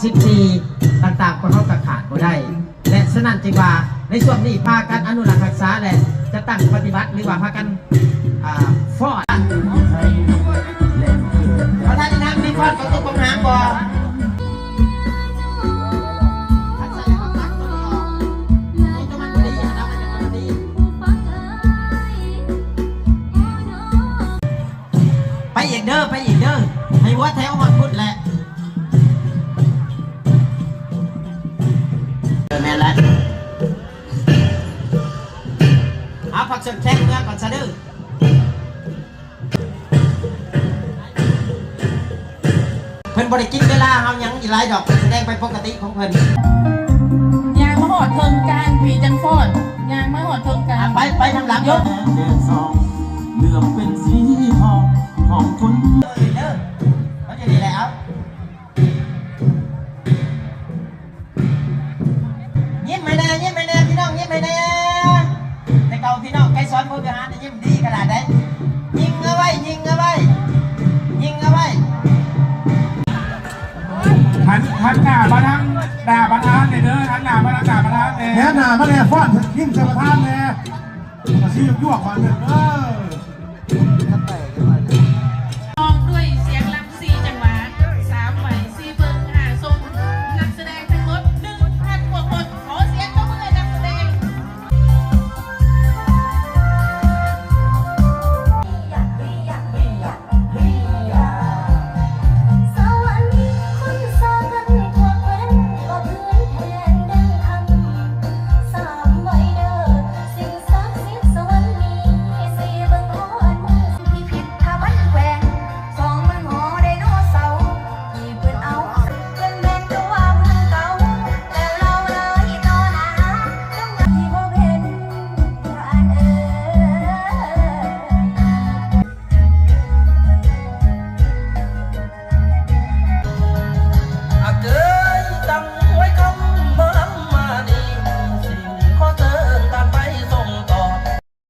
14ต่างๆก็เขากระขาดก็ได้และฉะนั้นจึงว่าในส่วนนี้พากันอนุรักษ์รักษาและจะตั้งปฏิบัติหรือว่าพากันฟอดเพราะท่านนักมีฟอดก็ต้องประหารบ่ไปอีกเด้อให้วัดแถวหอดพุทธแหละแม่นแล้วเอาผักเสริมแข้งเมื่อก่อนซะเด้อเพิ่นบริกินเวลาเฮายังอีหลายดอกแสดงไปปกติของเพิ่นยางมาหอดเทิงการผีจังฟอดยางมาหอดเทิงการไปทำหลังยกเดือดสองเหลืองเป็นสีทองของคุณเด้อเขาจะดีแล้วยิ้มไม่แน่พี่น้องยิ้มไม่แน่แต่เก่าพี่น้องใครสอนผู้บริหารยิ้มดีขนาดไหนยิงเอาไว้หันหน้ามาทางด่าประธานเด้อหันหน้ามาทางด่าประธานแหน่หน้ามาแน่ฟ้อนยิ้มเจ้าประธานแหน่มาชี้ยั่วก่อนเลย